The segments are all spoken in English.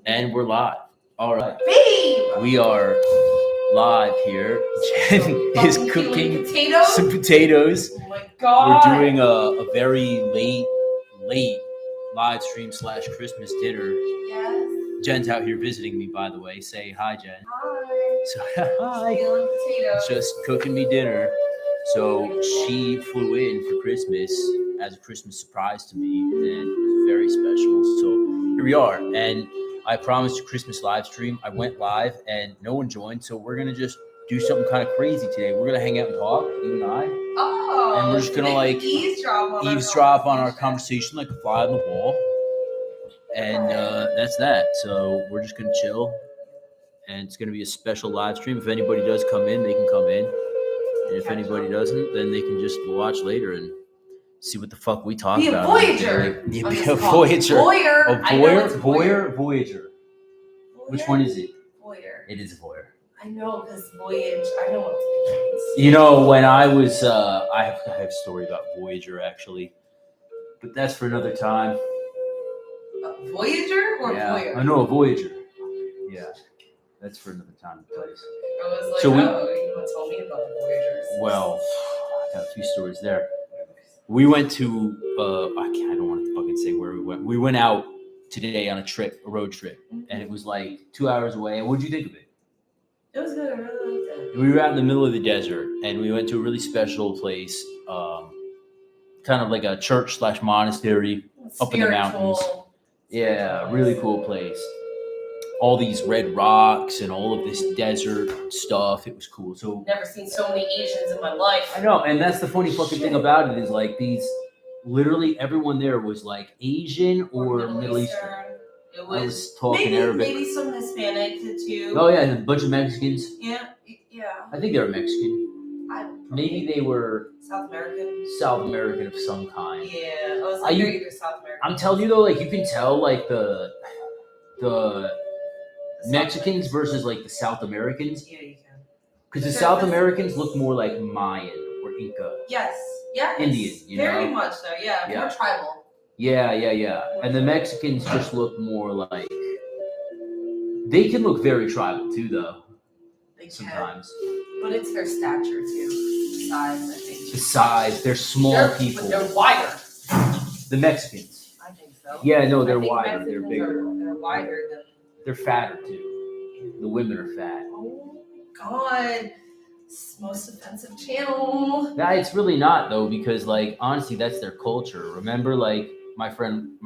And we're live. All right. Babe! We are live here. Jen is Fucking cooking potatoes? some potatoes. Oh my god. We're doing a very late live stream / Christmas dinner. Yes. Jen's out here visiting me, by the way. Say hi, Jen. Hi. So, hi. Peeling potatoes. Just cooking me dinner. So she flew in for Christmas as a Christmas surprise to me, and it was very special. So here we are, and I promised a Christmas live stream. I went live, and no one joined, so we're gonna just do something kind of crazy today. We're gonna hang out and talk, you and I, and we're just gonna like eavesdrop on our conversation like a fly on the wall, and that's that. So we're just gonna chill, and it's gonna be a special live stream. If anybody does come in, they can come in. And if anybody doesn't, then they can just watch later and see what the fuck we talk about. Voyager. Be a Voyager. Voyeur. A Voyeur? Voyager. Which one is it? Voyeur. It is a Voyeur. I know, because voyage, I know what it means. You know, when I was, I have a story about Voyager, actually. But that's for another time. A Voyager or Voyeur? I know, a Voyager. Yeah. That's for another time and place. I was like, So you want to tell me about the Voyagers? Well, I got a few stories there. We went to, I don't want to fucking say where we went. We went out today on a road trip, and it was like 2 hours away. What'd you think of it? It was good. I really liked it. We were out in the middle of the desert, and we went to a really special place, kind of like a church / monastery up in the mountains. Yeah, really cool place. All these red rocks and all of this desert stuff. It was cool. So never seen so many Asians in my life. I know, and that's the funny fucking thing about it is like these. Literally everyone there was like Asian or Middle Eastern. It was, I was talking Arabic. Maybe some Hispanic too. Oh yeah, and a bunch of Mexicans. Yeah. I think they were Mexican. Maybe they were South American. South American of some kind. Yeah, I was like, they're either South American. I'm telling you though, like you can tell like the Mexicans versus like the South Americans. Yeah, you can. Because the South Americans look more like Mayan or Inca. Yes. Indian, very much so. Yeah, more tribal. Yeah. And the Mexicans just look more like. They can look very tribal too, though. Sometimes. But it's their stature too. The size, I think. The size. They're small people. But they're wider. The Mexicans. I think so. Yeah, no, they're wider. They're bigger. They're wider than. They're fatter too. The women are fat. Oh God. Most offensive channel. Nah, it's really not though, because like honestly, that's their culture. Remember, like my friend,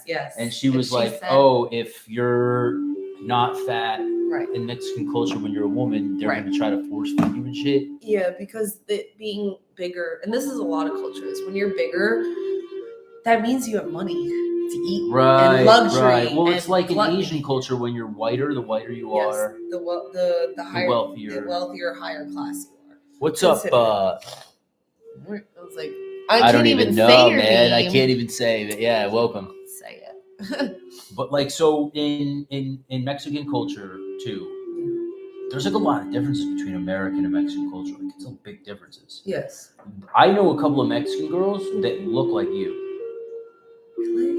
yes, and she was like, said, "Oh, if you're not fat, right, in Mexican culture, when you're a woman, they're gonna try to force feed you and shit." Yeah, because being bigger, and this is a lot of cultures. When you're bigger, that means you have money to eat, and luxury. Right. Well, it's like in Asian culture, when you're whiter, the whiter you are, the higher, wealthier, higher class you are. What's up? I was like, I don't even know, man. I can't even say it. Yeah, welcome. Say it. But like, so in Mexican culture too, there's like a lot of differences between American and Mexican culture. Like, it's big differences. Yes. I know a couple of Mexican girls that look like you. Really?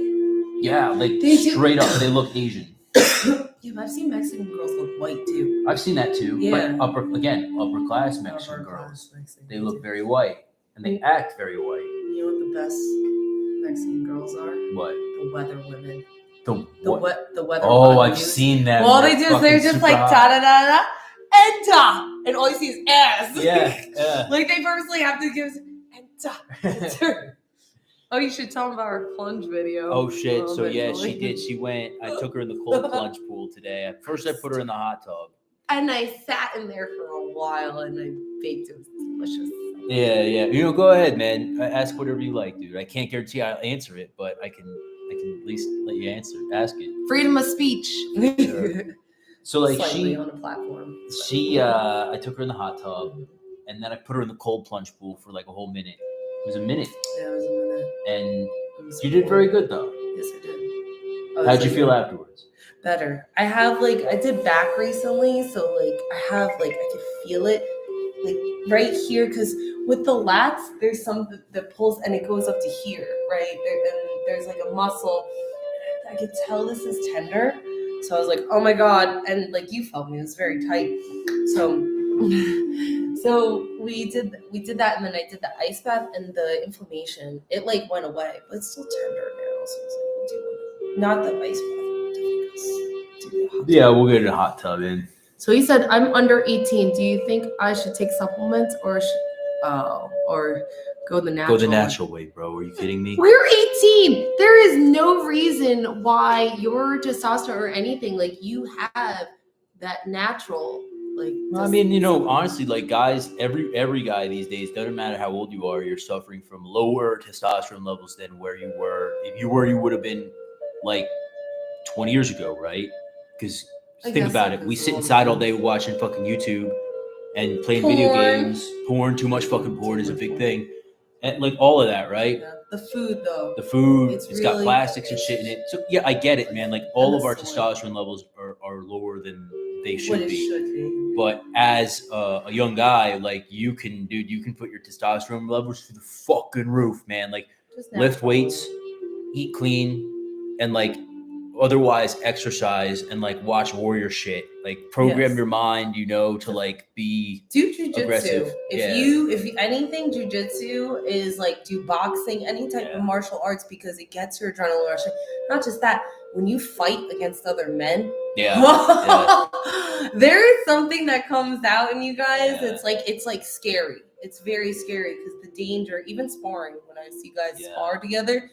Yeah, like straight up, they look Asian. Yeah, but I've seen Mexican girls look white too. I've seen that too. Yeah. But upper class Mexican girls, they look very white and they act very white. You know what the best Mexican girls are? What? The weather women. The weather. Oh, I've seen them. All they do is they're just like da da da da and da, and all you see is ass. Yeah. Like they purposely have to give and da. Oh, you should tell them about our plunge video. Oh shit! So yeah, she did. She went. I took her in the cold plunge pool today. First, I put her in the hot tub. And I sat in there for a while, and I baked. It was delicious. Yeah. You know, go ahead, man. Ask whatever you like, dude. I can't guarantee I'll answer it, but I can at least let you ask it. Freedom of speech. Sure. So like Slightly on a platform. I took her in the hot tub, and then I put her in the cold plunge pool for like a whole minute. It was a minute. Yeah, it was a minute. And you did very good though. Yes, I did. How'd you feel afterwards? Better. I did back recently, so I can feel it right here, because with the lats, there's some that pulls and it goes up to here, right? And there's like a muscle. I could tell this is tender, So I was like, oh my God. And like you felt me, it was very tight. So we did that, and then I did the ice bath, and the inflammation, it like went away, but it's still tender now. So I was like, we'll do not the ice bath. Yeah, we'll get a hot tub in. So he said, I'm under 18. Do you think I should take supplements or go the natural? Go the natural way, bro. Are you kidding me? We're 18. There is no reason why your testosterone or anything, like you have that natural, like. I mean, you know, honestly, like guys, every guy these days, doesn't matter how old you are, you're suffering from lower testosterone levels than where you were. If you were, you would have been like 20 years ago, right? Because think about it. We sit inside all day watching fucking YouTube and playing video games. Porn, too much fucking porn is a big thing. And like all of that, right? Yeah. The food, though. The food, it's got plastics and shit in it. So yeah, I get it, man. Like all of our testosterone levels are lower than they should be. But as a young guy, like you can put your testosterone levels through the fucking roof, man. Like lift weights, eat clean, and like otherwise exercise and like watch warrior shit. Like program your mind, you know, to like be do jujitsu. Aggressive. If anything, jujitsu is like do boxing, any type of martial arts, because it gets your adrenaline rush. Not just that, when you fight against other men, there is something that comes out in you guys. It's like scary. It's very scary because the danger, even sparring, when I see guys spar together,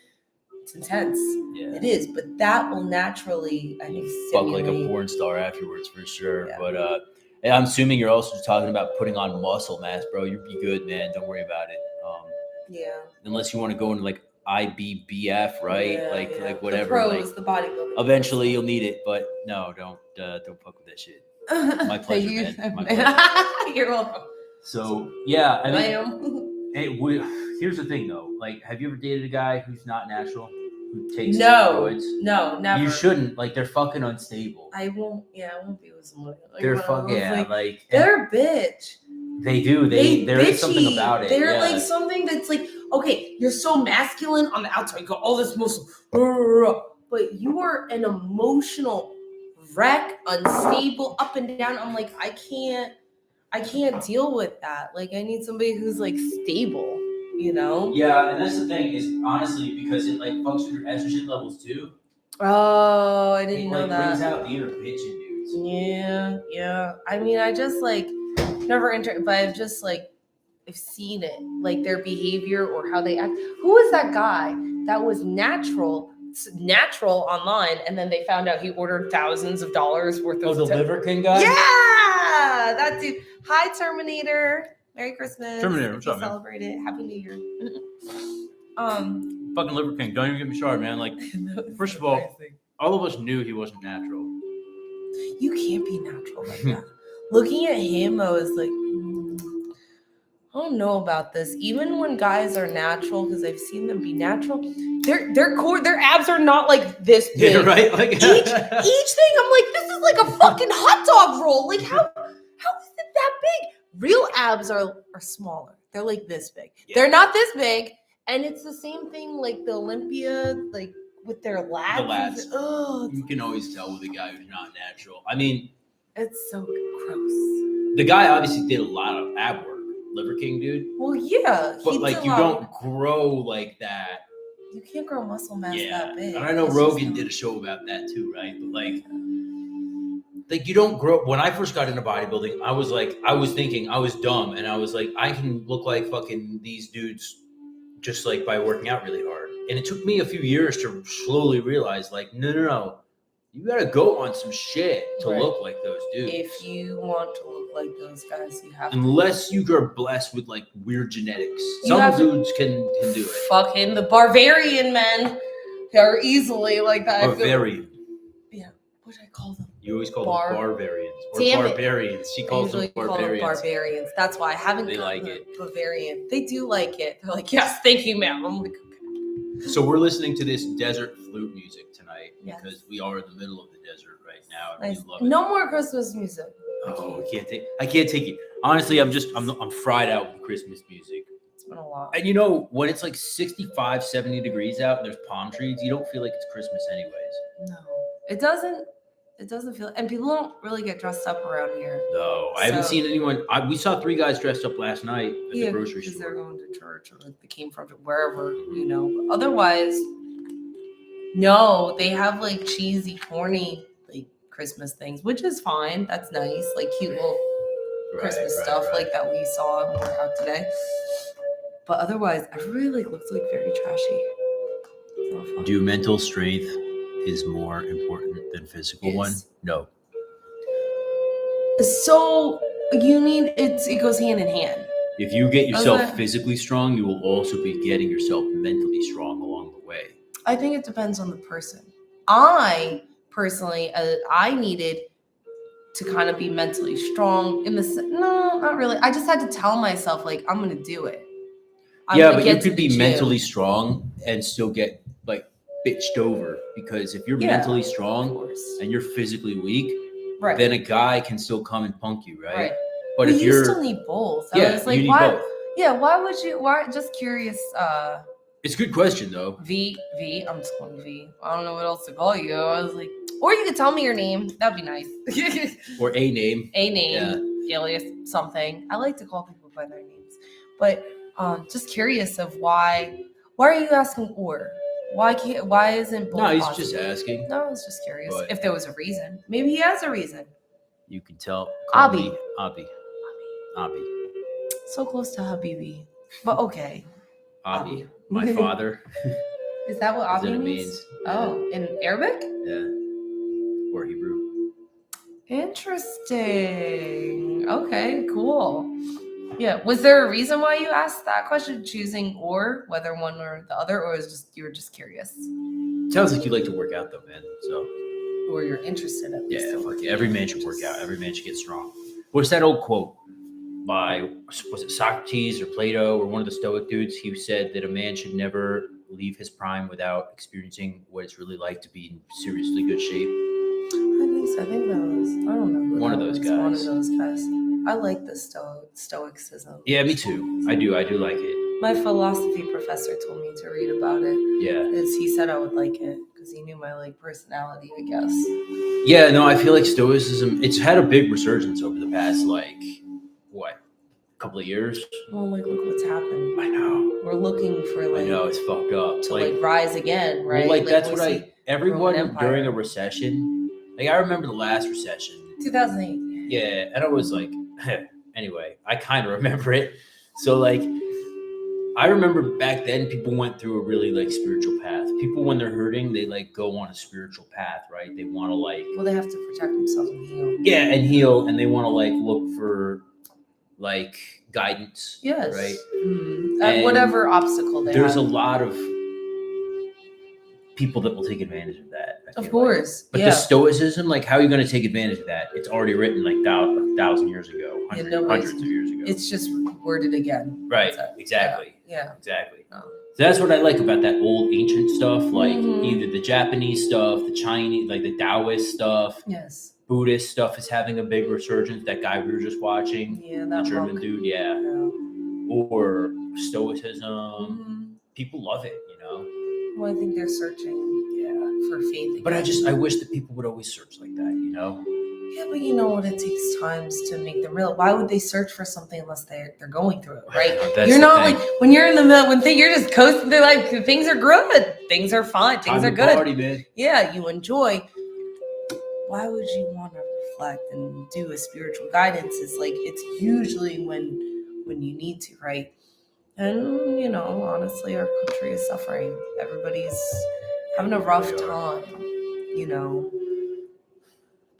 it's intense. Yeah. It is, but that will naturally, I think, fuck like a porn star afterwards for sure. Yeah. But I'm assuming you're also talking about putting on muscle mass, bro. You'll be good, man. Don't worry about it. Unless you want to go into like IBBF, right? Like whatever. The pros, the bodybuilding. Eventually, you'll need it, but no, don't fuck with that shit. My pleasure, man. My pleasure. You're welcome. So yeah, I mean, here's the thing though. Like, have you ever dated a guy who's not natural, who takes steroids? No, never. You shouldn't. Like, they're fucking unstable. I won't be with someone. Like, they're fucking they're a bitch. They do. There is something about it. They're like something that's like, okay, you're so masculine on the outside. You got all this muscle, but you are an emotional wreck, unstable, up and down. I'm like, I can't deal with that. Like, I need somebody who's like stable, you know? Yeah, and that's the thing is honestly because it like fucks with your estrogen levels too. Oh, I didn't know that. It brings out the inner bitch in dudes. Yeah. I mean, I just like never but I've just like I've seen it, like their behavior or how they act. Who was that guy that was natural online, and then they found out he ordered thousands of dollars worth of the Liver King guy? Yeah, that dude. Hi, Terminator. Merry Christmas. Terminator, what's up, man? Celebrate it. Happy New Year. Fucking Liver King. Don't even get me started, man. Like, first of all of us knew he wasn't natural. You can't be natural like that. Looking at him, I was like, I don't know about this. Even when guys are natural, because I've seen them be natural, their core, their abs are not like this big. Yeah, right. Like each thing, I'm like, this is like a fucking hot dog roll. Like how is it that big? Real abs are smaller. They're like this big. Yeah. They're not this big, and it's the same thing like the Olympia, like with their lats. The lats. You can always tell with a guy who's not natural. I mean, it's so gross. The guy obviously did a lot of ab work. Liver King dude. Well, yeah. But like you don't grow like that. You can't grow muscle mass that big. And I know Rogan did a show about that too, right? But like you don't grow. When I first got into bodybuilding, I was thinking I was dumb, and I was like, I can look like fucking these dudes just like by working out really hard. And it took me a few years to slowly realize, like, no. You gotta go on some shit to look like those dudes. If you want to look like those guys, you have Unless you are blessed with like weird genetics. Some dudes can do it. Fucking the barbarian men are easily like that. Barbarian. Yeah. What do I call them? You always call them barbarians. Or Damn barbarians. She calls them barbarians. Barbarians. That's why I haven't They like it. Bavarian. They do like it. They're like, yes, thank you, ma'am. I'm like, okay. So we're listening to this desert flute music tonight because we are in the middle of the desert right now. And nice. We love it. No more Christmas music. Oh, I can't take it. Honestly, I'm fried out with Christmas music. It's been a lot. And you know, when it's like 65, 70 degrees out and there's palm trees, you don't feel like it's Christmas anyways. No, it doesn't. It doesn't feel, and people don't really get dressed up around here. No, I haven't So- seen anyone. We saw 3 guys dressed up last night at the grocery because they're store. going to church or like they came from wherever, But otherwise, no, they have like cheesy, corny like Christmas things, which is fine. That's nice, like cute little Christmas stuff like that we saw when we were out today. But otherwise, everybody like looks like very trashy. It's not fun. Do mental strength is more important than physical one? Yes. No. So you need it goes hand in hand. If you get yourself Okay. physically strong, you will also be getting yourself mentally strong along the way. I think it depends on the person. I personally, I needed to kind of be mentally strong in the no, not really. I just had to tell myself like I'm gonna do it. Yeah, but you could be mentally strong and still get like bitched over, because if you're mentally of strong course. and you're physically weak, Right. then a guy can still come and punk you, right? Right. But if you you're still need both. I yeah, was like, you need why? both. Yeah, why would you? Why? Just curious. It's a good question though. V. I'm just calling V. I don't know what else to call you. I was like, or you could tell me your name. That'd be nice. Or a name. A name, alias, something. I like to call people by their names, but just curious of why. Why are you asking or? Why can't? Why isn't both? No, he's possible? just asking. No, I was just curious But- if there was a reason. Maybe he has a reason. You can tell. Abi. Abi. So close to Habibi, but okay. Abi. Abi. My father. Is that what That's Abi what it means? means. Oh, in Arabic? Yeah. Or Hebrew. Interesting. Okay, cool. Yeah. Was there a reason why you asked that question, choosing or whether one or the other, or is just you were just curious, Sounds like you like to work out though, man. So or you're interested at least? yeah, in fuck working yeah. Every out? man should work out. Every man should get strong. What's that old quote by, was it Socrates or Plato or one of the Stoic dudes? He said that a man should never leave his prime without experiencing what it's really like to be in seriously good shape. I think that was. I don't know. Who One that of those was. guys. One of those guys. I like the stoicism. Yeah, me too. I do like it. My philosophy professor told me to read about it. Yeah. Because he said I would like it because he knew my like personality, I guess. Yeah, no, I feel like Stoicism, it's had a big resurgence over the past, couple of years. Well, like look what's happened. I know. We're looking for like I know, it's fucked up. to like rise again, right? Well, that's we what see everyone Roman Empire. during a recession, like I remember the last recession. 2008. Yeah, and I was like, anyway, I kind of remember it. So like, I remember back then people went through a really like spiritual path. People when they're hurting, they like go on a spiritual path, right? They want to like, Well, they have to protect themselves and heal. yeah, and heal, and they want to like look for like guidance. Yes. Right. Mm-hmm. And whatever obstacle they There's have. a lot of people that will take advantage of that. I Of feel course. like. But the Stoicism, like, how are you going to take advantage of that? It's already written like 1,000 years ago, hundreds of years ago. It's just worded again. Right. That's it. Exactly. Yeah. Exactly. Oh. So that's what I like about that old ancient stuff, like Mhm. either the Japanese stuff, the Chinese, like the Taoist stuff, Yes. Buddhist stuff is having a big resurgence. That guy we were just watching, Yeah. the That German monk. dude, yeah. Yeah. Or Stoicism. Mhm. People love it, you know? Well, I think they're searching for faith again. But I wish that people would always search like that, you know? Yeah, but you know what? It takes times to make them real. Why would they search for something unless they're going through it, right? That's You're the not thing. like when you're in the middle when you're just coasting. They're like things are good, things are fine, things Time are to good. party, man. Yeah, you enjoy. Why would you want to reflect and do a spiritual guidance? Is like it's usually when you need to, right? And you know, honestly, our country is suffering. Everybody's having a rough time. You know.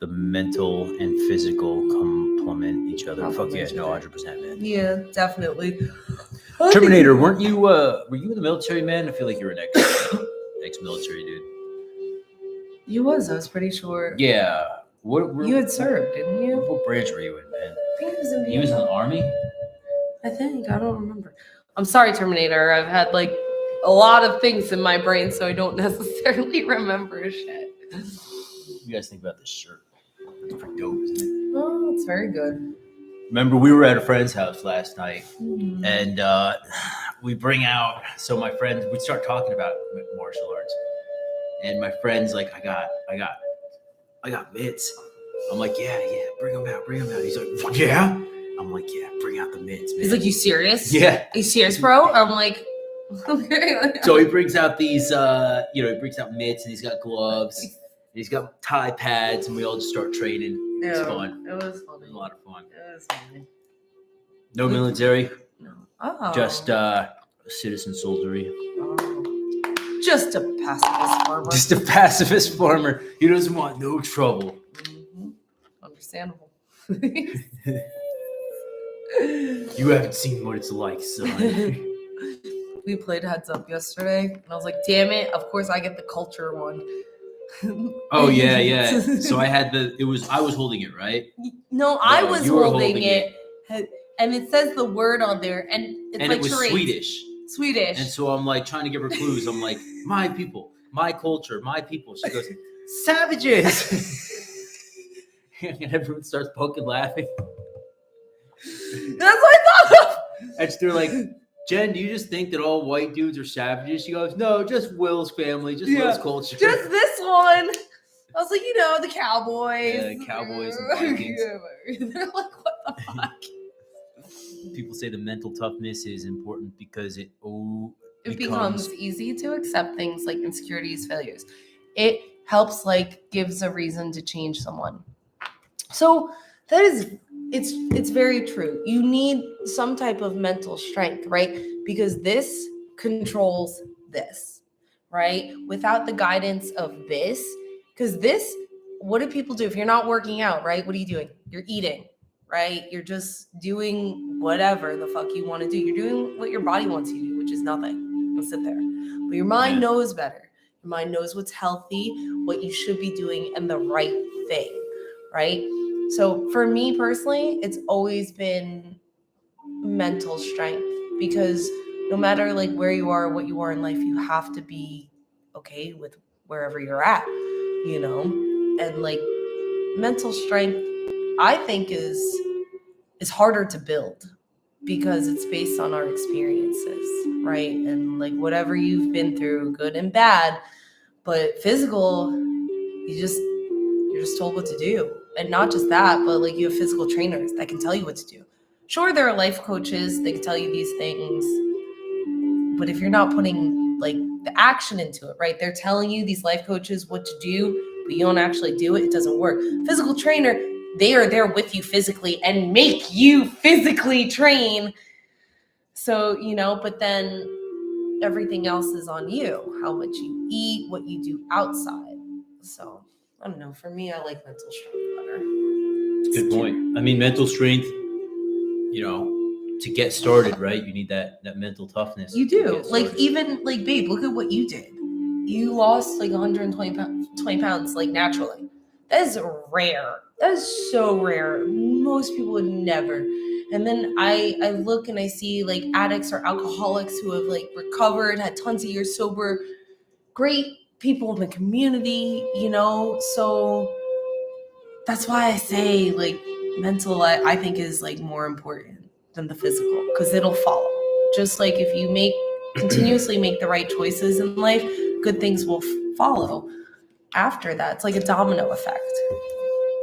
The mental and physical complement each other. Fuck yeah, Complement each no, other. 100%, man. Yeah, definitely. Terminator, were you in the military, man? I feel like you're an ex-military dude. You was. I was pretty sure. Yeah. You had served, didn't you? What branch were you in, man? I think it was in You was in the Vietnam. army? I think. I don't remember. I'm sorry, Terminator. I've had like a lot of things in my brain, so I don't necessarily remember shit. You guys think about this shirt? It's pretty dope, isn't it? Oh, it's very good. Remember, we were at a friend's house last night, Mhm. and we bring out, so my friends, we start talking about martial arts, and my friend's like, I got I got mitts. I'm like, yeah, bring them out. He's like, fuck yeah. I'm like, yeah, bring out the mitts, man. He's like, you serious? Yeah. Are you serious, bro? I'm like, okay. So he brings out these, he brings out mitts and he's got gloves. He's got tie pads, and we all just start training. It was fun. It was funny. It was a lot of fun. It was funny. No military. No. Oh. Just citizen soldiery. Oh. Just a pacifist farmer. Just a pacifist farmer. He doesn't want no trouble. Mm-hmm. Understandable. You haven't seen what it's like, son. We played Heads Up yesterday, and I was like, damn it, of course I get the culture one. Oh, yeah. So I was holding it, right? No, I was you were holding it. And it says the word on there, and it's and like it was charades. Swedish. And so I'm like trying to give her clues. I'm like, my people, my culture, my people. She goes, savages. And everyone starts poking laughing. That's what I thought of. And they're like, Jen, do you just think that all white dudes are savages? She goes, no, just Will's family, just Will's culture. Just this one. I was like, the Cowboys. Yeah, the Cowboys and Vikings. They're like, what the fuck? People say the mental toughness is important because it becomes easy to accept things like insecurities, failures. It helps, gives a reason to change someone. So that is, it's very true. You need some type of mental strength, right? Because this controls this, right? Without the guidance of this, because this, what do people do? If you're not working out, right? What are you doing? You're eating, right? You're just doing whatever the fuck you want to do. You're doing what your body wants you to do, which is nothing. You'll sit there. But your mind knows better. Your mind knows what's healthy, what you should be doing, and the right thing, right? So for me personally, it's always been mental strength, because no matter where you are, what you are in life, you have to be okay with wherever you're at, and mental strength, I think is harder to build because it's based on our experiences, right? And whatever you've been through, good and bad, but physical, you're just told what to do. And not just that, but you have physical trainers that can tell you what to do. Sure, there are life coaches, they can tell you these things, but if you're not putting the action into it, right? They're telling you, these life coaches, what to do, but you don't actually do it, it doesn't work. Physical trainer, they are there with you physically and make you physically train. So, but then everything else is on you. How much you eat, what you do outside. So, I don't know. For me, I like mental strength better. Good point. I mean, mental strength, to get started, right? You need that mental toughness. You do. Babe, look at what you did. You lost 120 pounds, naturally. That is rare. That is so rare. Most people would never. And then I look and I see addicts or alcoholics who have recovered, had tons of years sober, great people in the community, so that's why I say mental, I think is more important than the physical, because it'll follow. Just if you continuously make the right choices in life, good things will follow after that. It's like a domino effect.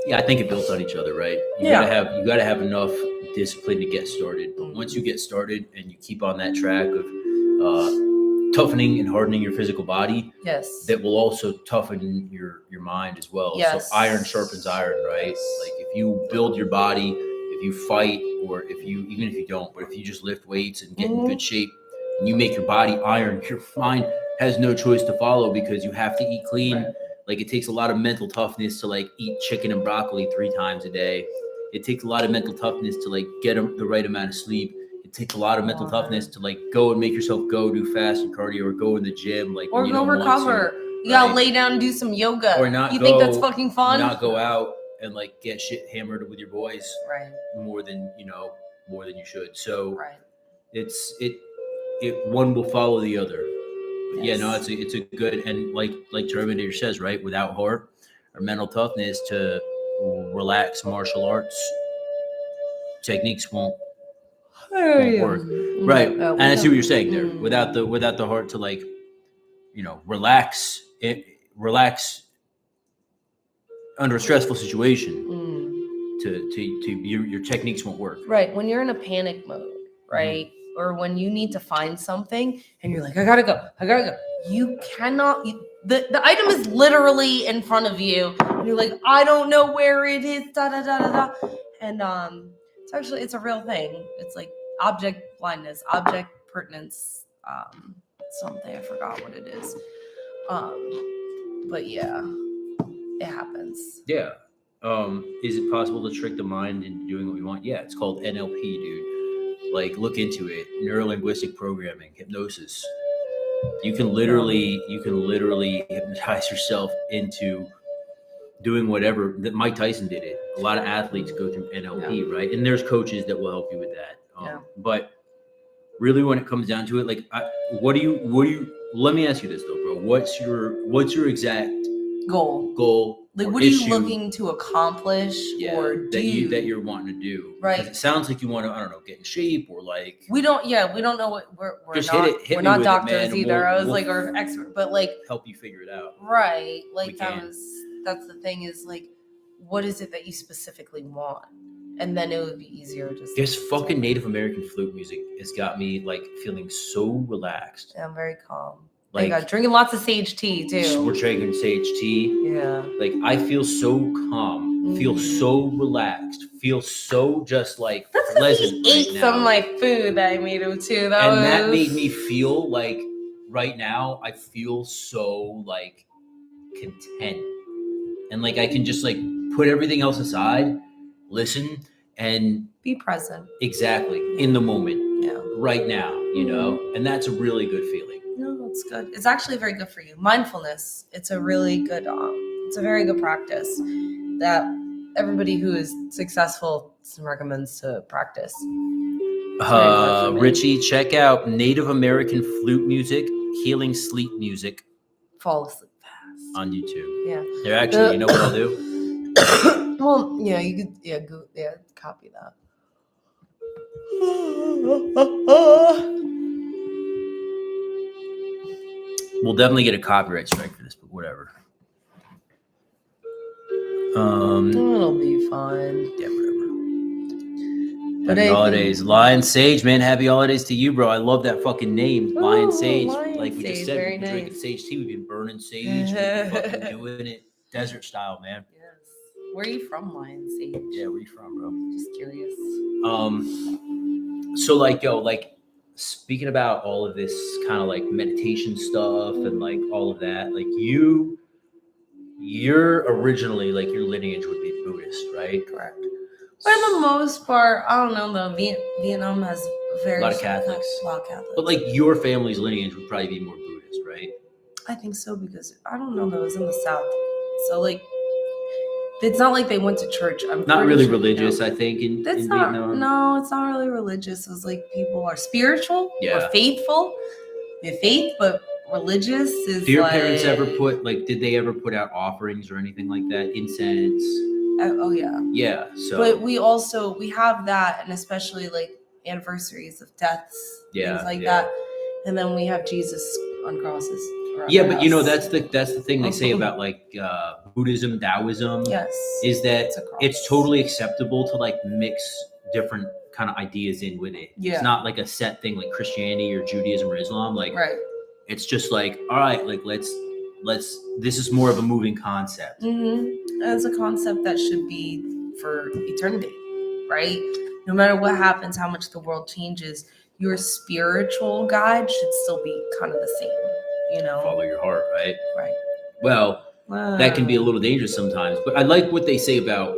Yeah, I think it builds on each other, right? You gotta have enough discipline to get started. But once you get started and you keep on that track of toughening and hardening your physical body, yes, that will also toughen your mind as well. Yes. So iron sharpens iron, right? If you build your body, if you fight, or even if you don't, but if you just lift weights and get in good shape, and you make your body iron, your mind has no choice to follow, because you have to eat clean. Right. It takes a lot of mental toughness to eat chicken and broccoli 3 times a day. It takes a lot of mental toughness to get the right amount of sleep. It takes a lot of mental toughness to go and make yourself go do fast and cardio, or go in the gym, or go recover. You gotta lay down and do some yoga. Or not. You think that's fucking fun? Not go out and get shit hammered with your boys. Right. More than you should. So right. It one will follow the other. But yes. Yeah, no, it's a good, and like Terminator says, right? Without heart or mental toughness to relax martial arts techniques won't work. Right. And I see what you're saying there. Without the heart to relax under a stressful situation, Mm. your techniques won't work. Right. When you're in a panic mode, right? Or when you need to find something and you're like, I gotta go. You cannot, the item is literally in front of you. And you're like, I don't know where it is, da da da da da. And it's a real thing. It's like object blindness, object pertinence, something, I forgot what it is. But yeah, it happens. Yeah. Is it possible to trick the mind into doing what we want? Yeah, it's called NLP, dude. Like, look into it. Neuro-linguistic programming, hypnosis. You can literally hypnotize yourself into doing whatever. That Mike Tyson did it. A lot of athletes go through NLP, right? And there's coaches that will help you with that. But really, when it comes down to it, like, what do you? Let me ask you this though, bro. What's your exact goal? Like, what are you looking to accomplish or do? that you're wanting to do? Right. Because it sounds like you want to, I don't know, get in shape or like. We don't know what we're just not. hit We're not with doctors it, man, either. we'll or expert, but like help you figure it out. Right. Like that's the thing is like, what is it that you specifically want? And then it would be easier to. This fucking Native American flute music has got me like feeling so relaxed. Yeah, I'm very calm. Like, drinking lots of sage tea too. We're drinking sage tea. Yeah. Like, I feel so calm, feel so relaxed, feel so just like pleasant. He ate some of my food that I made him too. That made me feel like right now I feel so like content. And like I can just like put everything else aside, listen, and be present. Exactly. In the moment. Yeah. Right now, you know? And that's a really good feeling. No, that's good. It's actually very good for you. Mindfulness. It's a really good it's a very good practice that everybody who is successful recommends to practice. Richie, check out Native American flute music, healing sleep music. Fall asleep fast. On YouTube. Yeah. They're actually, you know what I'll do? Well, yeah, you could, copy that. We'll definitely get a copyright strike for this, but whatever. It'll be fine. Yeah, whatever. Happy holidays. Lion Sage, man. Happy holidays to you, bro. I love that fucking name. Lion Sage. Like we just said, we've been drinking sage tea. We've been burning sage. We've been fucking doing it desert style, man. Yes. Where are you from, Lion Sage? Yeah, where are you from, bro? Just curious. So like, yo, like speaking about all of this kind of like meditation stuff and like all of that, like you're originally like your lineage would be Buddhist, right? Correct. For the most part, I don't know though. Vietnam has a lot of Catholics. But like your family's lineage would probably be more Buddhist, right? I think so because I don't know though. It was in the South, so like it's not like they went to church. I'm not really religious. I think in Vietnam. No, it's not really religious. It's like people are spiritual or faithful. They have faith, but religious is. Do your parents ever did they ever put out offerings or anything like that? Incense. Oh yeah. Yeah. So. But we have that, and especially like anniversaries of deaths, things like that, and then we have Jesus on crosses. Yeah, but you know that's the thing they say about like Buddhism, Taoism. Yes. Is that it's totally acceptable to like mix different kind of ideas in with it. Yeah. It's not like a set thing like Christianity or Judaism or Islam. Like it's just like, all right, like let's this is more of a moving concept. Mm-hmm. It's a concept that should be for eternity, right? No matter what happens, how much the world changes, your spiritual guide should still be kind of the same. You know, follow your heart, right? Right. Well, that can be a little dangerous sometimes, but I like what they say about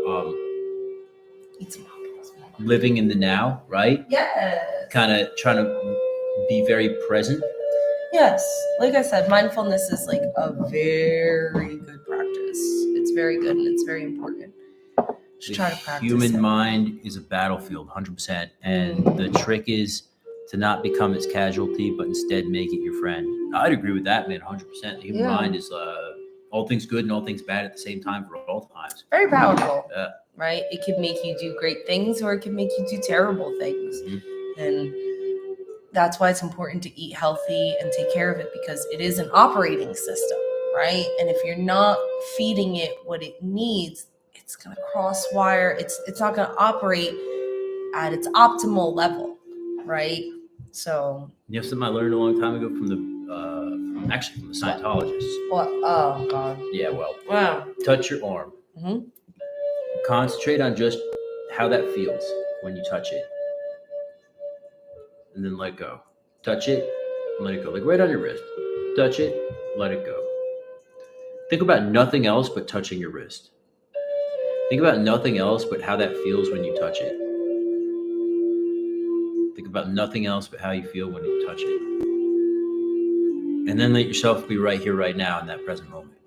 living in the now, right? Yes. Kind of trying to be very present. Yes. Like I said, mindfulness is like a very good practice. It's very good and it's very important. Just try to practice. Human mind is a battlefield, 100%, and the trick is to not become its casualty, but instead make it your friend. I'd agree with that, man, 100%. The human mind is all things good and all things bad at the same time for all times. Very powerful, right? It could make you do great things or it can make you do terrible things. Mm-hmm. And that's why it's important to eat healthy and take care of it because it is an operating system, right? And if you're not feeding it what it needs, it's going to cross wire. It's not going to operate at its optimal level, right? So You know something I learned a long time ago from the Scientologists. what? Oh God. Yeah, well, Wow. touch your arm. Mm-hmm. Concentrate on just how that feels when you touch it, and then let go. Touch it, let it go. Like right on your wrist. Touch it, let it go. Think about nothing else but touching your wrist. Think about nothing else but how that feels when you touch it. Think about nothing else but how you feel when you touch it. And then let yourself be right here, right now, in that present moment.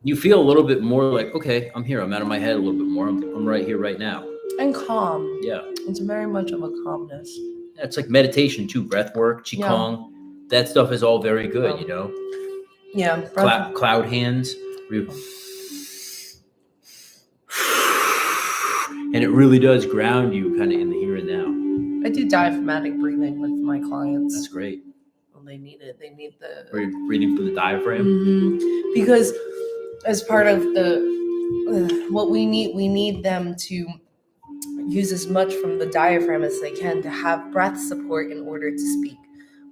You feel a little bit more like, okay, I'm here. I'm out of my head a little bit more. I'm right here, right now. And calm. Yeah. It's very much of a calmness. Yeah, it's like meditation too, breath work, qigong. Yeah. That stuff is all very good, you know? Yeah. Cloud hands. And it really does ground you kind of in the here and now. I do diaphragmatic breathing with my clients. That's great. Well, they need it. They need the... Are you breathing from the diaphragm? Mm-hmm. Because as part of the... what we need them to use as much from the diaphragm as they can to have breath support in order to speak.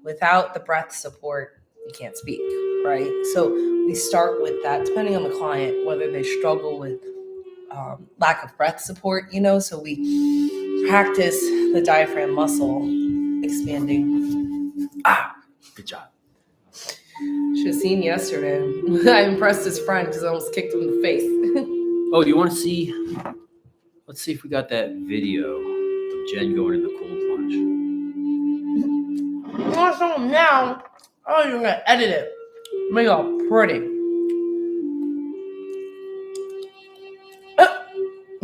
Without the breath support, you can't speak, right? So we start with that, depending on the client, whether they struggle with lack of breath support, you know, so we practice the diaphragm muscle expanding. Good job. Should have seen yesterday. I impressed his friend because I almost kicked him in the face. Oh, do you want to see? Let's see if we got that video of Jen going in the cold plunge. You want to show him now? Oh, you're going to edit it. Make it all pretty.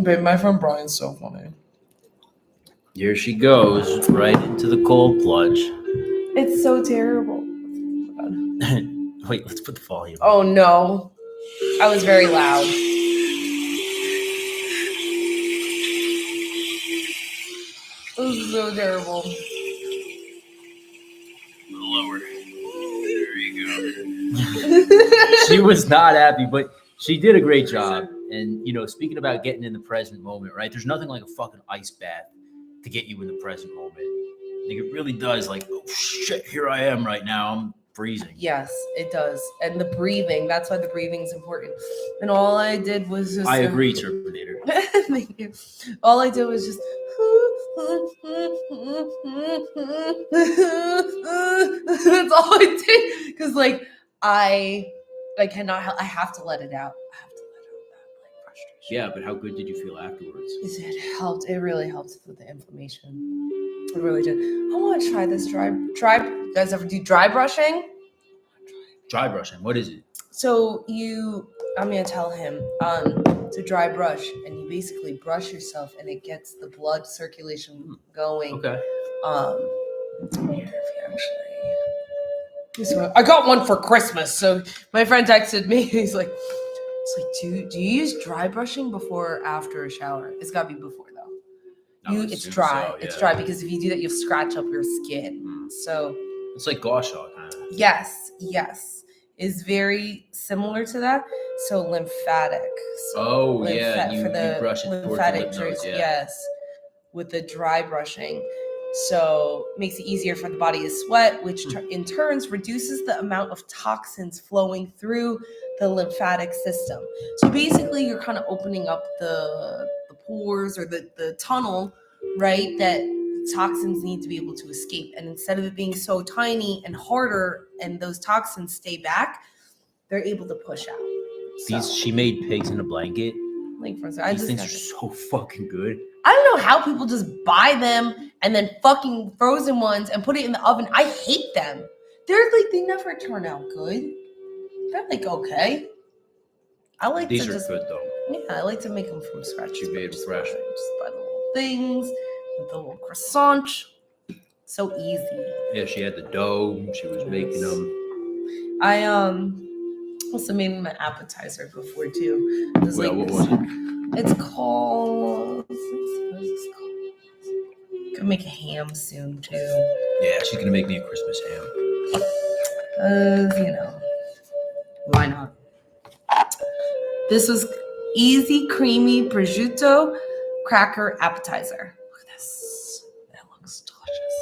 Babe, my friend Brian's so funny. Here she goes, right into the cold plunge. It's so terrible. Wait, let's put the volume. Oh, no. I was very loud. It was so terrible. Lower. There you go. She was not happy, but she did a great job. And, you know, speaking about getting in the present moment, right? There's nothing like a fucking ice bath to get you in the present moment. Like, it really does. Like, oh, shit, here I am right now. I'm freezing. Yes, it does. And the breathing. That's why the breathing is important. And all I did was just... I agree, Terminator. Thank you. All I did was just... That's all I did. Because, like, I cannot help... I have to let it out. I have to let out that, like, frustration. Yeah, but how good did you feel afterwards? It helped. It really helped with the inflammation. It really did. I want to try this dry. You guys ever do dry brushing? Dry brushing. What is it? So I'm gonna tell him to dry brush, and you basically brush yourself, and it gets the blood circulation going. Okay. I got one for Christmas. So my friend texted me. He's like, do you use dry brushing before or after a shower? It's gotta be before though. It's dry. So, yeah. It's dry because if you do that, you'll scratch up your skin. So it's like gua sha kind of. Yes, is very similar to that. So lymphatic. So you brush it lymphatic towards the lymph nodes, yeah. Yes, with the dry brushing. So makes it easier for the body to sweat, which in turns reduces the amount of toxins flowing through the lymphatic system. So basically, you're kind of opening up the pores or the tunnel, right, that toxins need to be able to escape. And instead of it being so tiny and harder and those toxins stay back, they're able to push out. She made pigs in a blanket. Like, for instance, these things are so fucking good. I don't know how people just buy them and then fucking frozen ones and put it in the oven. I hate them. They never turn out good. They're like, okay. I like these are good though. Yeah, I like to make them from scratch. You made them fresh. Just buy the little things, with the little croissant. So easy. Yeah, she had the dough. She was making them. I also made them an appetizer before too. What was it? It's called. Gonna make a ham soon too. Yeah, she's gonna make me a Christmas ham. This was easy, creamy prosciutto cracker appetizer. Look at this. It looks delicious.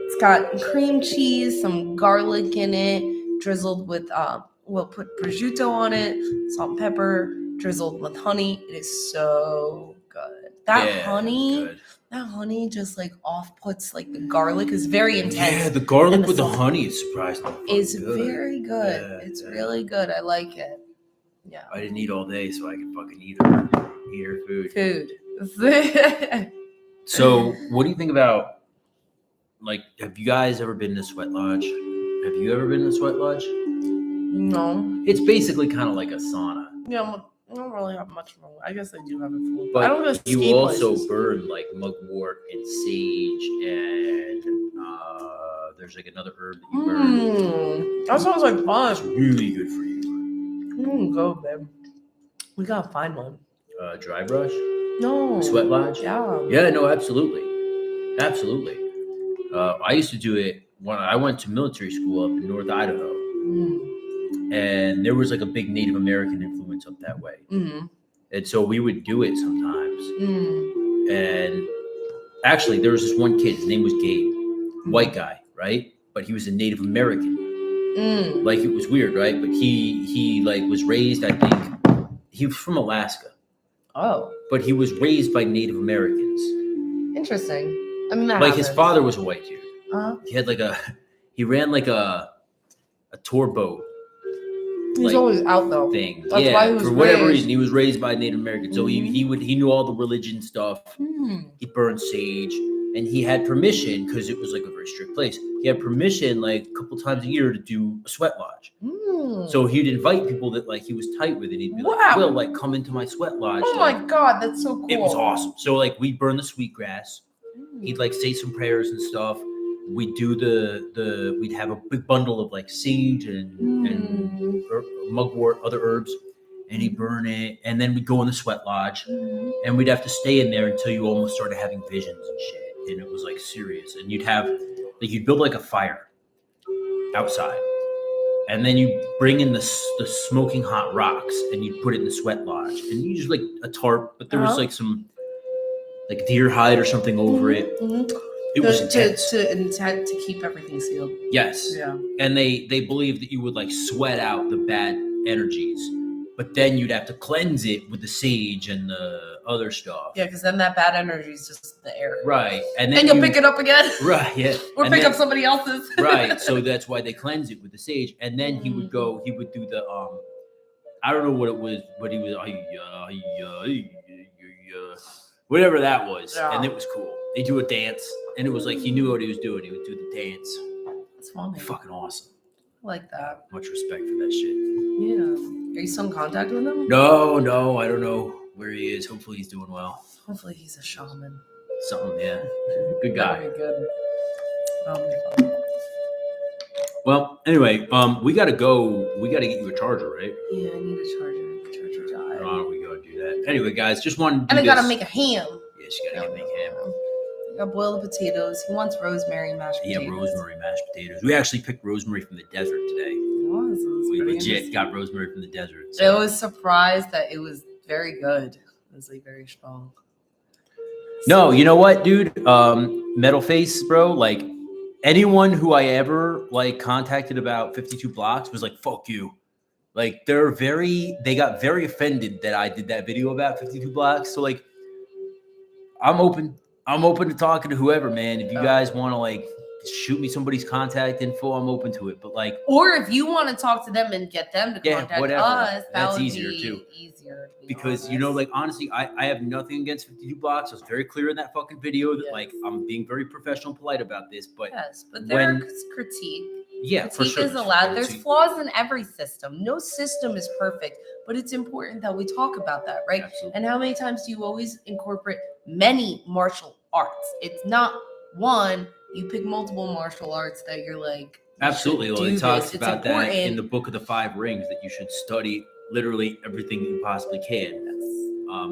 It's got cream cheese, some garlic in it, drizzled with we'll put prosciutto on it, salt and pepper, drizzled with honey. It is so good. That honey just like off puts like the garlic is very intense. Yeah, the garlic with the honey is surprisingly It's good. very good. Yeah, it's really good. I like it. Yeah. I didn't eat all day, so I can fucking eat her food. So, what do you think about, like, have you guys ever been to Sweat Lodge? Have you ever been to Sweat Lodge? No. It's basically kind of like a sauna. Yeah, I don't really have much more. I guess I do have it full. But I don't go to you ski also places. burn like mugwort and sage, and there's like another herb that you burn. That sounds like It's fun. really good for you. Go, babe. We gotta find one. Dry brush? No. Sweat Lodge? Yeah. Yeah, no, absolutely. Absolutely. I used to do it when I went to military school up in North Idaho. And there was like a big Native American influence up that way. And so we would do it sometimes. And actually, there was this one kid. His name was Gabe. White guy, right? But he was a Native American. Like, it was weird, right? But he like was raised, I think, he was from Alaska. Oh. But he was raised by Native Americans. Interesting. I mean, that like happens. his father was a white dude. Uh-huh. He ran like a tour boat. He was always out though. Thing. That's why he was for whatever raised. reason, he was raised by Native Americans. So he knew all the religion stuff. He burned sage, and he had permission, because it was like a very strict place. He had permission like a couple times a year to do a sweat lodge. So he'd invite people that like he was tight with, and he'd be like, "Will, like, come into my sweat lodge." Oh my god, that's so cool. It was awesome. So like we'd burn the sweetgrass. He'd like say some prayers and stuff. We'd do we'd have a big bundle of like sage and mugwort, other herbs, and he'd burn it. And then we'd go in the sweat lodge, and we'd have to stay in there until you almost started having visions and shit. And it was like serious. And you'd build like a fire outside, and then you bring in the smoking hot rocks, and you'd put it in the sweat lodge, and you just like a tarp, but there was like some like deer hide or something over it. It was intense. To keep everything sealed. Yes. Yeah. And they believed that you would like sweat out the bad energies, but then you'd have to cleanse it with the sage and the other stuff. Yeah, because then that bad energy is just the air. Right. And then you'll pick it up again. Right, yeah. Or pick up somebody else's. Right. So that's why they cleanse it with the sage. And then he would do the I don't know what it was, but he was whatever that was. Yeah. And it was cool. They do a dance, and it was like he knew what he was doing. He would do the dance. That's funny. Fucking awesome. I like that. Much respect for that shit. Yeah. Are you still in contact with him? No, I don't know where he is. Hopefully he's doing well. Hopefully he's a shaman. Something, yeah. Good guy. That'd be good. That'll be fun. Well, anyway, we gotta go. We gotta get you a charger, right? Yeah, I need a charger. The charger died. Why don't we go do that? Anyway, guys, just wanted to do And I this. gotta make a ham. Yes, you gotta make ham. I gotta boil the potatoes. He wants rosemary mashed potatoes. Yeah, rosemary mashed potatoes. We actually picked rosemary from the desert today. It was We pretty legit interesting. got rosemary from the desert. I was surprised that it was very good. It was like very strong. No, you know what, dude? Metal Face, bro. Like, anyone who I ever like contacted about 52 blocks was like, "Fuck you." Like, they got very offended that I did that video about 52 blocks. So like, I'm open to talking to whoever, man. If you guys want to like shoot me somebody's contact info, I'm open to it. But like, or if you want to talk to them and get them to contact whatever. us, That's would easier be too. Easier to be Because honest. you know, like, honestly, I have nothing against 52 blocks. I was very clear in that fucking video that like I'm being very professional and polite about this. But yes, but there's critique. Yeah, for Critique sure. is allowed. There's flaws in every system. No system is perfect, but it's important that we talk about that, right? Absolutely. And how many times do you always incorporate many martial arts? It's not one. You pick multiple martial arts that you're like. Absolutely. Well, it talks about important. that in the Book of the Five Rings, that you should study literally everything you possibly can.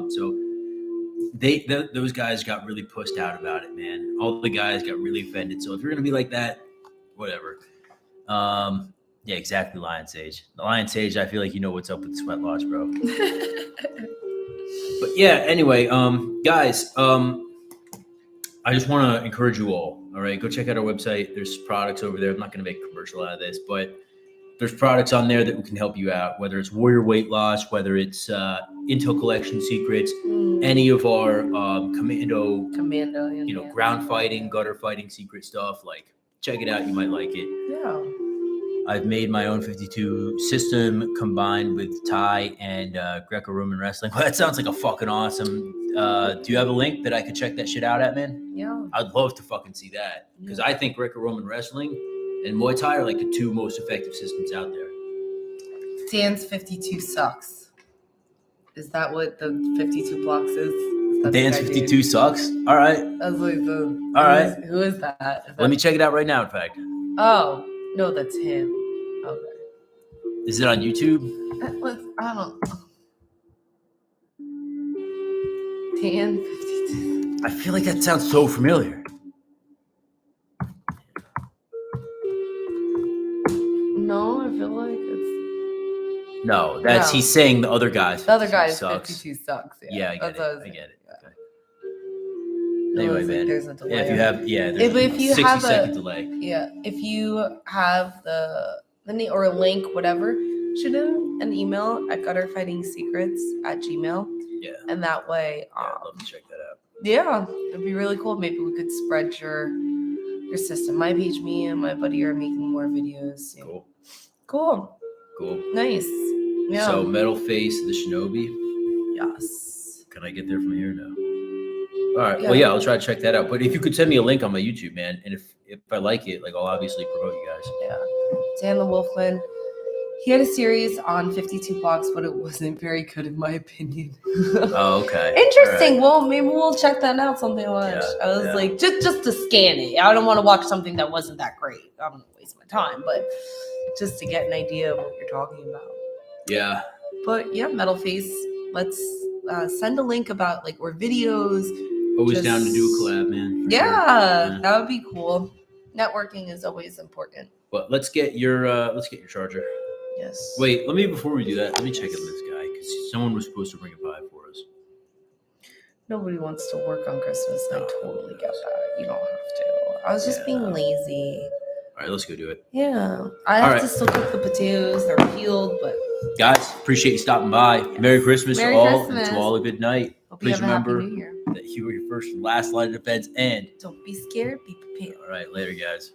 So those guys got really pushed out about it, man. All the guys got really offended. So if you're gonna be like that, whatever. Yeah, exactly, Lion Sage. The Lion Sage, I feel like you know what's up with the sweat lodge, bro. But yeah, anyway, guys, I just want to encourage you all right, go check out our website. There's products over there. I'm not going to make a commercial out of this, but there's products on there that can help you out, whether it's warrior weight loss, whether it's Intel collection secrets, any of our commando, ground fighting, gutter fighting secret stuff. Like, check it out. You might like it. Yeah. I've made my own 52 system combined with Thai and Greco-Roman wrestling. Well, that sounds like a fucking awesome. Do you have a link that I could check that shit out at, man? Yeah. I'd love to fucking see that, because I think Greco-Roman wrestling and Muay Thai are like the two most effective systems out there. Dan's 52 sucks. Is that what the 52 blocks is? Dan's 52 sucks? All right. That's like all right. Who is that? Let me check it out right now, in fact. Oh, no, that's him. Okay. Is it on YouTube? I don't know. Dan 52. I feel like that sounds so familiar. No, I feel like it's... No, that's he's saying the other guy's. The other guy's sucks. 52 sucks. Yeah, I get it. I get it. Yeah. Okay. Anyway, man. There's a delay. Yeah, if you have, there's if you 60 second delay. Yeah, if you have the or a link, whatever, shoot in an email at gutterfightingsecrets@gmail. Yeah. And that way, I'd love to check that out. Yeah, it'd be really cool. Maybe we could spread your system. My page, me and my buddy are making more videos soon. Cool. Nice. Yeah. So Metal Face the Shinobi. Yes. Can I get there from here? No. All right. Yeah. Well, yeah, I'll try to check that out. But if you could send me a link on my YouTube, man, and if I like it, like, I'll obviously promote you guys. Yeah. Dan the Wolfman. He had a series on 52 blocks, but it wasn't very good in my opinion. Oh, okay. Interesting. Right. Well, maybe we'll check that out sometime. Yeah, I was like, just to scan it. I don't want to watch something that wasn't that great. I don't want to waste my time, but just to get an idea of what you're talking about. Yeah. But yeah, Metal Face. Let's send a link about or videos. Always down to do a collab, man. Yeah, that would be cool. Networking is always important. But let's get your charger. Yes. Wait, before we do that, let me check on this guy, because someone was supposed to bring a pie for us. Nobody wants to work on Christmas. I totally get that. You don't have to. I was just being lazy. All right, let's go do it. Yeah. I have to still cook the potatoes. They're peeled, but... Guys, appreciate you stopping by. Merry Christmas to all, and to all a good night. Hope Please remember Happy New Year. that you were your first and last line of defense, and... Don't be scared, be prepared. All right, later, guys.